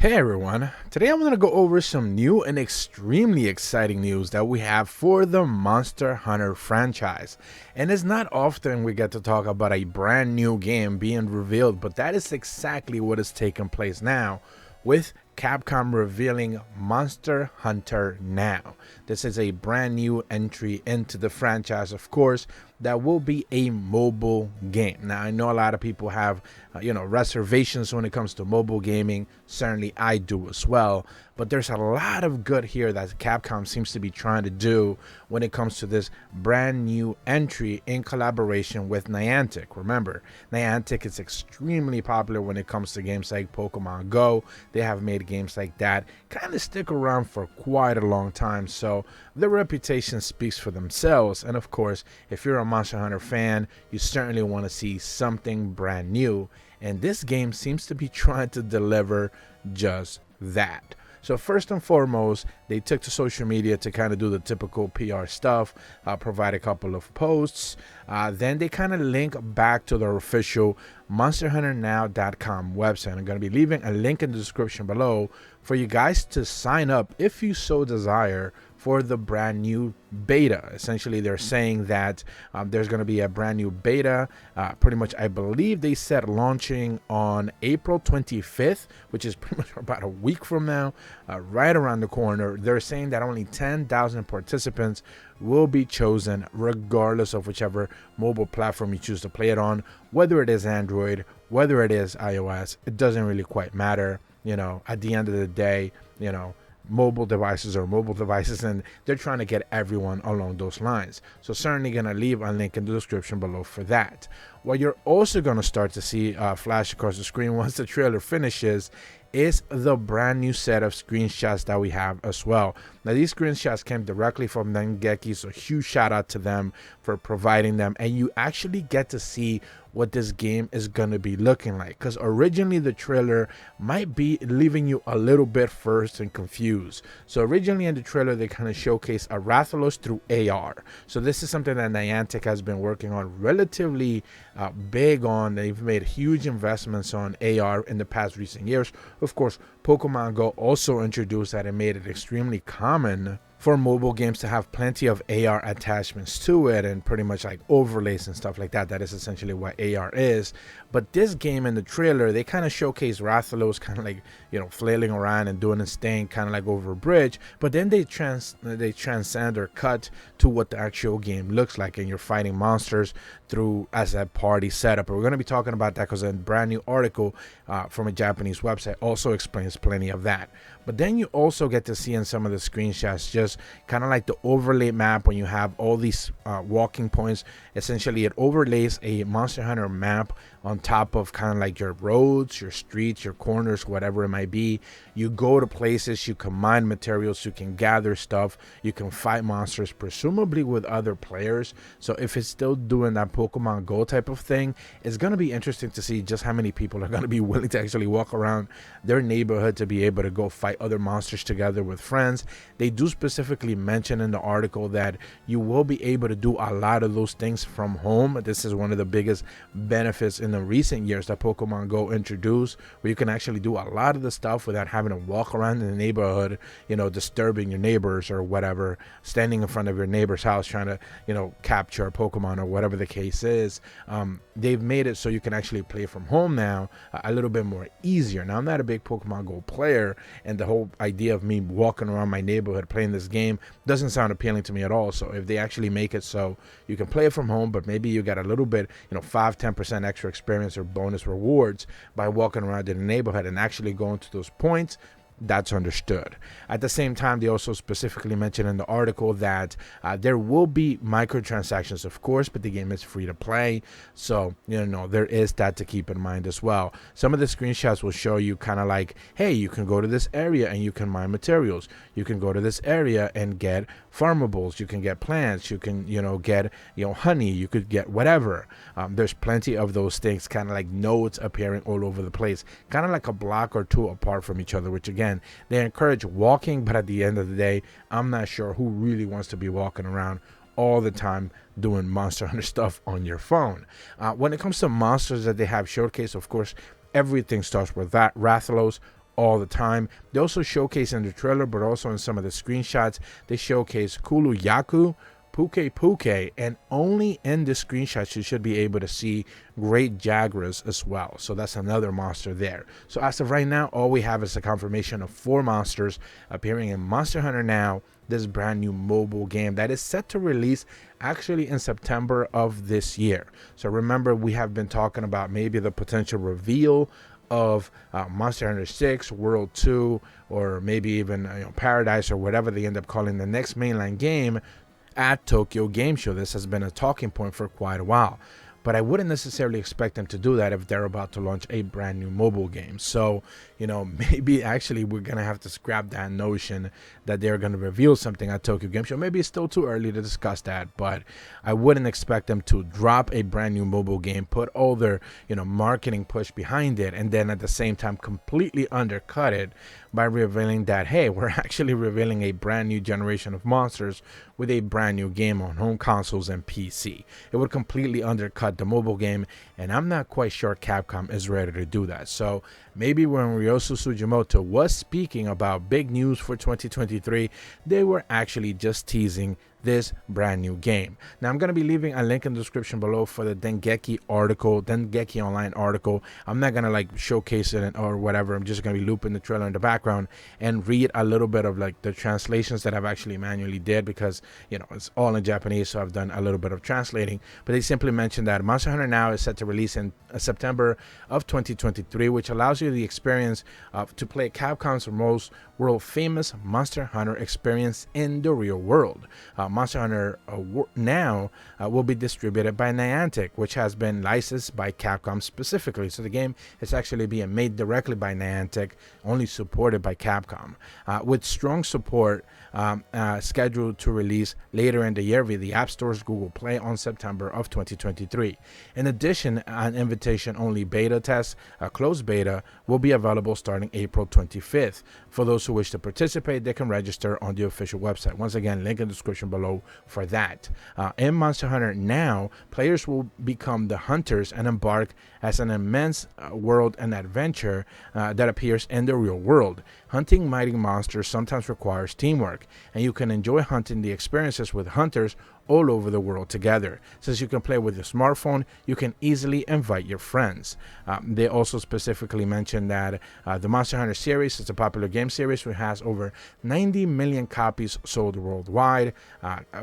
Hey everyone, today I'm going to go over some new and extremely exciting news that we have for the Monster Hunter franchise. And it's not often we get to talk about a brand new game being revealed, but that is exactly what is taking place now with Capcom revealing Monster Hunter Now. This is a brand new entry into the franchise, of course, that will be a mobile game. Now, I know a lot of people have, reservations when it comes to mobile gaming. Certainly, I do as well. But there's a lot of good here that Capcom seems to be trying to do when it comes to this brand new entry in collaboration with Niantic. Remember, Niantic is extremely popular when it comes to games like Pokemon Go. They have made games like that kind of stick around for quite a long time. So their reputation speaks for themselves. And of course, if you're a Monster Hunter fan, you certainly want to see something brand new. And this game seems to be trying to deliver just that. So first and foremost, they took to social media to kind of do the typical PR stuff, provide a couple of posts. Then they kind of link back to their official monsterhunternow.com website. I'm going to be leaving a link in the description below for you guys to sign up if you so desire for the brand new beta. Essentially, they're saying that there's going to be a brand new beta. Pretty much, I believe they said launching on April 25th, which is pretty much about a week from now, right around the corner. They're saying that only 10,000 participants will be chosen regardless of whichever mobile platform you choose to play it on, whether it is Android, whether it is iOS. It doesn't really quite matter. At the end of the day, mobile devices are mobile devices, and they're trying to get everyone along those lines. So certainly going to leave a link in the description below for that. What you're also going to start to see flash across the screen once the trailer finishes is the brand new set of screenshots that we have as well. Now, these screenshots came directly from Dengeki, so huge shout out to them for providing them. And you actually get to see what this game is going to be looking like, because originally the trailer might be leaving you a little bit first and confused. So originally in the trailer, they kind of showcase a Rathalos through AR. So this is something that Niantic has been working on relatively big on. They've made huge investments on AR in the past recent years. Of course, Pokemon Go also introduced that and made it extremely common for mobile games to have plenty of AR attachments to it and pretty much like overlays and stuff like that. That is essentially what AR is. But this game in the trailer, they kind of showcase Rathalos kind of like, flailing around and doing his thing kind of like over a bridge. But then they transcend or cut to what the actual game looks like, and you're fighting monsters through as a party setup. We're going to be talking about that because a brand new article from a Japanese website also explains plenty of that. But then you also get to see in some of the screenshots just kind of like the overlay map when you have all these walking points. Essentially, it overlays a Monster Hunter map on top of kind of like your roads, your streets, your corners, whatever it might be. You go to places, you can mine materials, you can gather stuff, you can fight monsters, presumably with other players. So if it's still doing that Pokemon Go type of thing, it's going to be interesting to see just how many people are going to be willing to actually walk around their neighborhood to be able to go fight other monsters together with friends. They do specifically mention in the article that you will be able to do a lot of those things from home. This is one of the biggest benefits in the recent years that Pokemon Go introduced, where you can actually do a lot of the stuff without having to walk around in the neighborhood, disturbing your neighbors or whatever, standing in front of your neighbor's house trying to, capture a Pokemon or whatever the case is. They've made it so you can actually play from home now a little bit more easier. Now, I'm not a big Pokemon Go player, and the whole idea of me walking around my neighborhood playing this game doesn't sound appealing to me at all. So if they actually make it so you can play it from home, but maybe you got a little bit, 5-10% extra experience or bonus rewards by walking around in the neighborhood and actually going to those points, that's understood. At the same time, they also specifically mentioned in the article that there will be microtransactions, of course, but the game is free to play. So, there is that to keep in mind as well. Some of the screenshots will show you kind of like, hey, you can go to this area and you can mine materials. You can go to this area and get farmables. You can get plants. You can, get, honey. You could get whatever. There's plenty of those things, kind of like nodes appearing all over the place, kind of like a block or two apart from each other, which again, they encourage walking, but at the end of the day, I'm not sure who really wants to be walking around all the time doing Monster Hunter stuff on your phone. When it comes to monsters that they have showcased, of course, everything starts with that Rathalos. all the time. They also showcase in the trailer, but also in some of the screenshots, they showcase Kuluyaku, Puke, and only in the screenshots you should be able to see Great Jagras as well. So that's another monster there. So as of right now, all we have is a confirmation of 4 monsters appearing in Monster Hunter Now, this brand new mobile game that is set to release actually in September of this year. So remember, we have been talking about maybe the potential reveal of Monster Hunter 6, World 2, or maybe even Paradise, or whatever they end up calling the next mainline game at Tokyo Game Show. This has been a talking point for quite a while, but I wouldn't necessarily expect them to do that if they're about to launch a brand new mobile game. So, maybe actually we're going to have to scrap that notion that they're going to reveal something at Tokyo Game Show. Maybe it's still too early to discuss that, but I wouldn't expect them to drop a brand new mobile game, put all their, marketing push behind it, and then at the same time completely undercut it by revealing that, hey, we're actually revealing a brand new generation of monsters with a brand new game on home consoles and PC. It would completely undercut the mobile game, and I'm not quite sure Capcom is ready to do that. So maybe when Ryosu Sugimoto was speaking about big news for 2023, they were actually just teasing this brand new game. Now I'm going to be leaving a link in the description below for the Dengeki Online article. I'm not going to showcase it or whatever. I'm just going to be looping the trailer in the background and read a little bit of the translations that I've actually manually did, because it's all in Japanese, so I've done a little bit of translating. But they simply mentioned that Monster Hunter Now is set to release in September of 2023, which allows you the experience to play Capcom's most world famous Monster Hunter experience in the real world. Monster Hunter Now will be distributed by Niantic, which has been licensed by Capcom specifically. So the game is actually being made directly by Niantic, only supported by Capcom, with strong support scheduled to release later in the year via the App Store's Google Play on September of 2023. In addition, an invitation-only beta test, a closed beta, will be available starting April 25th. For those who wish to participate, they can register on the official website. Once again, link in the description below for that. In Monster Hunter Now, players will become the hunters and embark as an immense world and adventure that appears in the real world. Hunting mighty monsters sometimes requires teamwork, and you can enjoy hunting the experiences with hunters all over the world together. Since you can play with your smartphone, you can easily invite your friends. They also specifically mentioned that the Monster Hunter series is a popular game series which has over 90 million copies sold worldwide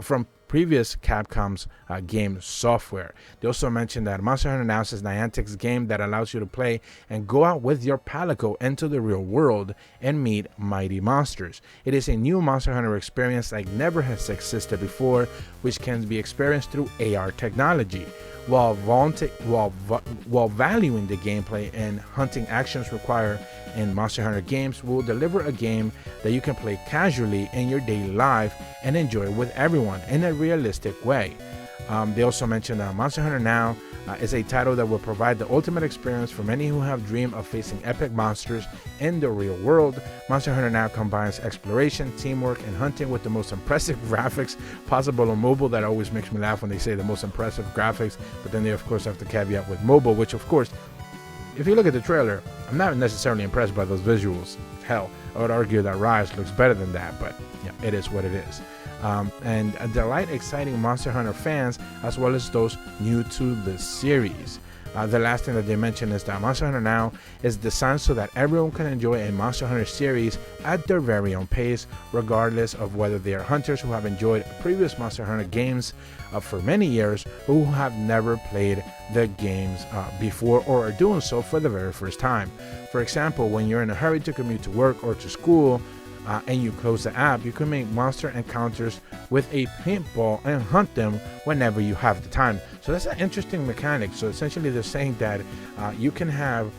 from previous Capcom's game software. They also mentioned that Monster Hunter Now is Niantic's game that allows you to play and go out with your Palico into the real world and meet mighty monsters. It is a new Monster Hunter experience like never has existed before, which can be experienced through AR technology. While valuing the gameplay and hunting actions required in Monster Hunter games, will deliver a game that you can play casually in your daily life and enjoy with everyone in a realistic way. They also mentioned that Monster Hunter Now is a title that will provide the ultimate experience for many who have dreamed of facing epic monsters in the real world. Monster Hunter Now combines exploration, teamwork, and hunting with the most impressive graphics possible on mobile. That always makes me laugh when they say the most impressive graphics, but then they of course have to caveat with mobile, which of course, if you look at the trailer, I'm not necessarily impressed by those visuals. Hell, I would argue that Rise looks better than that, but yeah, it is what it is. And delight exciting Monster Hunter fans as well as those new to the series. The last thing that they mentioned is that Monster Hunter Now is designed so that everyone can enjoy a Monster Hunter series at their very own pace, regardless of whether they are hunters who have enjoyed previous Monster Hunter games for many years or who have never played the games before or are doing so for the very first time. For example, when you're in a hurry to commute to work or to school, and you close the app, you can make monster encounters with a paintball and hunt them whenever you have the time. So that's an interesting mechanic. So essentially they're saying that you can have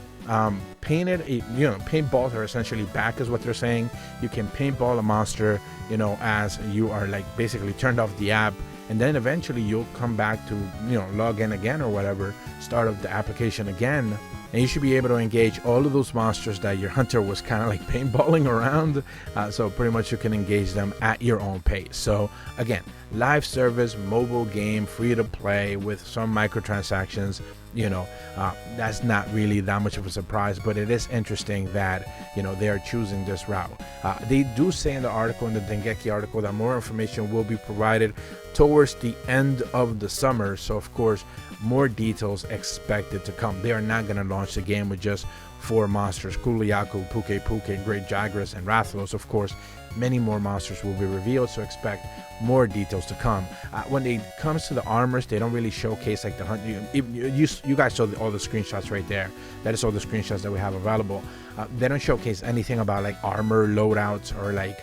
paintballs are essentially back is what they're saying. You can paintball a monster, as you are basically turned off the app, and then eventually you'll come back to log in again or whatever, start up the application again, and you should be able to engage all of those monsters that your hunter was kind of paintballing around. So pretty much you can engage them at your own pace. So again, live service mobile game, free to play with some microtransactions, that's not really that much of a surprise, but it is interesting that, they are choosing this route. They do say in the article, in the Dengeki article, that more information will be provided towards the end of the summer. So, of course, more details expected to come. They are not going to launch the game with just 4 monsters, Kuliaku, Puke, Great Jagras, and Rathalos. Of course, many more monsters will be revealed, so expect more details to come. When it comes to the armors, they don't really showcase like the hunt. You guys saw all the screenshots right there. That is all the screenshots that we have available. They don't showcase anything about like armor loadouts, or like,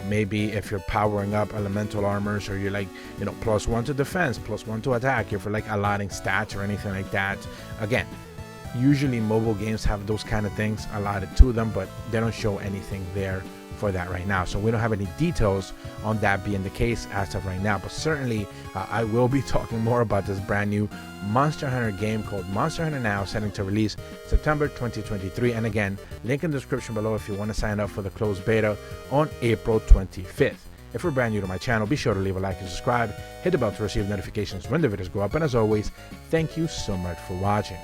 maybe if you're powering up elemental armors, or you're like, +1 to defense, +1 to attack, if you're like allotting stats or anything like that. Again, usually mobile games have those kind of things allotted to them, but they don't show anything there for that right now. So we don't have any details on that being the case as of right now, but certainly I will be talking more about this brand new Monster Hunter game called Monster Hunter Now, setting to release September 2023. And again, link in the description below if you want to sign up for the closed beta on April 25th. If you're brand new to my channel, be sure to leave a like and subscribe, hit the bell to receive notifications when the videos go up, and as always, thank you so much for watching.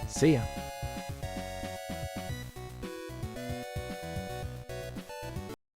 See ya.